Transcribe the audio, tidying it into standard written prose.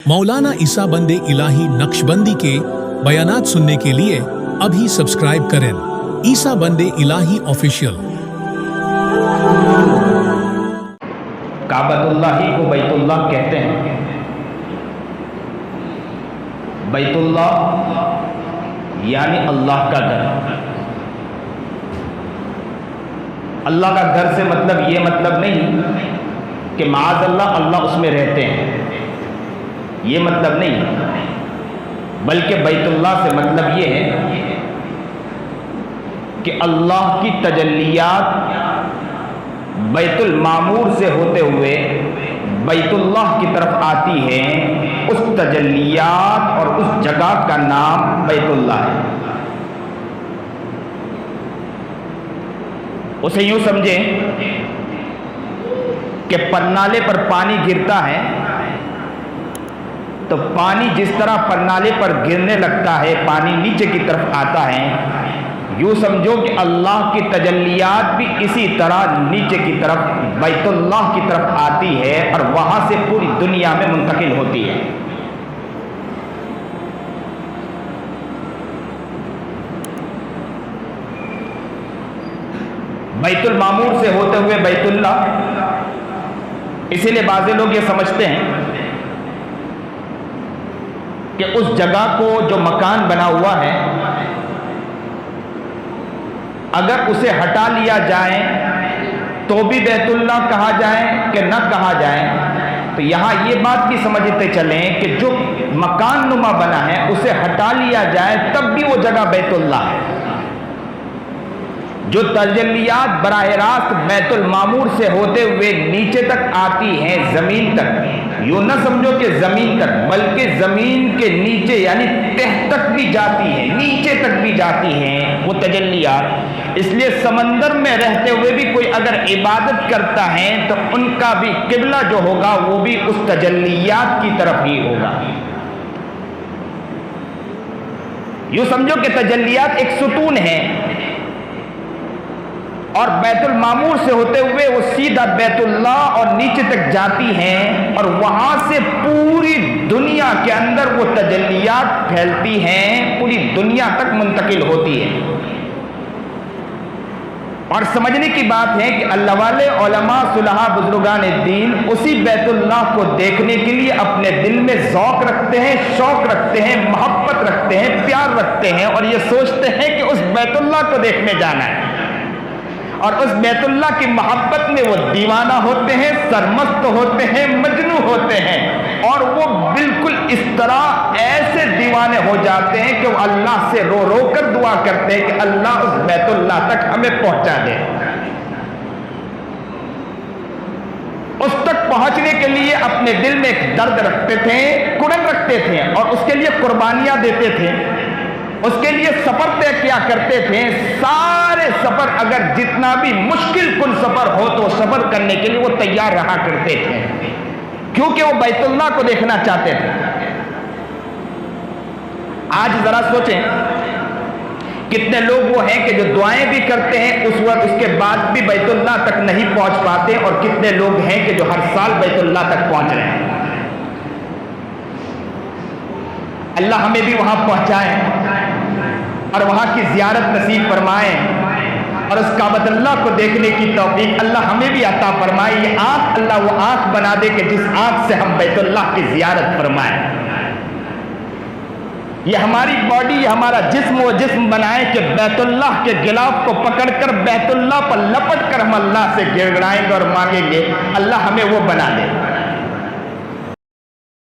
मौलाना ईसा बंदे इलाही नक्शबंदी के बयानात सुनने के लिए अभी सब्सक्राइब करें ईसा बंदे इलाही ऑफिशियल। काबतुल्लाह को बैतुल्लाह कहते हैं। बैतुल्लाह यानी अल्लाह का घर। अल्लाह का घर से मतलब ये मतलब नहीं कि माअज़ल्लाह अल्लाह उसमें रहते हैं, ये मतलब नहीं, बल्कि बैतुल्लाह से मतलब ये है कि अल्लाह की तजल्लियात बैतुल मामूर से होते हुए बैतुल्लाह की तरफ आती हैं। उस तजल्लियात और उस जगह का नाम बैतुल्लाह है। उसे यूं समझें कि परनाले पर पानी गिरता है तो पानी जिस तरह परनाले पर गिरने लगता है, पानी नीचे की तरफ आता है, यूं समझो कि अल्लाह की तजल्लियात भी इसी तरह नीचे की तरफ बैतुल्लाह की तरफ आती है और वहां से पूरी दुनिया में मुंतकिल होती है। बैतुल मामूर से होते हुए बैतुल्लाह, इसीलिए बाज़ लोग ये समझते हैं कि उस जगह को जो मकान बना हुआ है अगर उसे हटा लिया जाए तो भी बैतुल्लाह कहा जाए कि न कहा जाए, तो यहाँ ये बात भी समझते चलें कि जो मकान नुमा बना है उसे हटा लिया जाए तब भी वो जगह बैतुल्लाह है। जो तजल्लियात बराह रास्त बैतुल मामूर से होते हुए नीचे तक आती हैं, जमीन तक, यूं न समझो कि जमीन तक, बल्कि जमीन के नीचे यानी तह तक भी जाती है, नीचे तक भी जाती हैं वो तजल्लियात। इसलिए समंदर में रहते हुए भी कोई अगर इबादत करता है तो उनका भी किबला जो होगा वो भी उस तजल्लियात की तरफ ही होगा। यूं समझो कि तजल्लियात एक सुतून है और बैतुल मामूर से होते हुए वो सीधा बैतुल्लाह और नीचे तक जाती हैं और वहां से पूरी दुनिया के अंदर वो तजल्लियात फैलती हैं, पूरी दुनिया तक मुंतकिल होती है। और समझने की बात है कि अल्लाह वाले उलमा सुलहा बुजुर्गान दीन उसी बैतुल्लाह को देखने के लिए अपने दिल में ज़ौक़ रखते हैं, शौक़ रखते हैं, मोहब्बत रखते हैं, प्यार रखते हैं और ये सोचते हैं कि उस बैतुल्लाह को देखने जाना है। और उस बैतुल्लाह की मोहब्बत में वो दीवाना होते हैं, सरमस्त होते हैं, मजनू होते हैं और वो बिल्कुल इस तरह ऐसे दीवाने हो जाते हैं कि वो अल्लाह से रो रो कर दुआ करते हैं कि अल्लाह उस बैतुल्लाह तक हमें पहुंचा दे। उस तक पहुंचने के लिए अपने दिल में एक दर्द रखते थे, कुड़न रखते थे और उसके लिए कुर्बानियां देते थे, उसके लिए सफर तय किया करते थे। सारे सफर अगर जितना भी मुश्किल कुल सफर हो तो सफर करने के लिए वो तैयार रहा करते थे, क्योंकि वो बैतुल्लाह को देखना चाहते थे। आज जरा सोचें कितने लोग वो हैं कि जो दुआएं भी करते हैं उस वक्त उसके बाद भी बैतुल्लाह तक नहीं पहुंच पाते और कितने लोग हैं कि जो हर साल बैतुल्लाह तक पहुंच रहे हैं। अल्लाह हमें भी वहां पहुंचाए और वहां की ज़ियारत नसीब फरमाए और उस काबतुल्लाह को देखने की तौफीक अल्लाह हमें भी अता फरमाए। ये आँख अल्लाह वो आँख बना दे कि जिस आँख से हम बैतुल्लाह की ज़ियारत फरमाए। ये हमारी बॉडी, हमारा जिस्म वो जिस्म बनाए कि बैतुल्लाह के गिलाफ को पकड़कर बैतुल्लाह पर लपट कर हम अल्लाह से गिड़गिड़ाएंगे और मांगेंगे, अल्लाह हमें वो बना दे।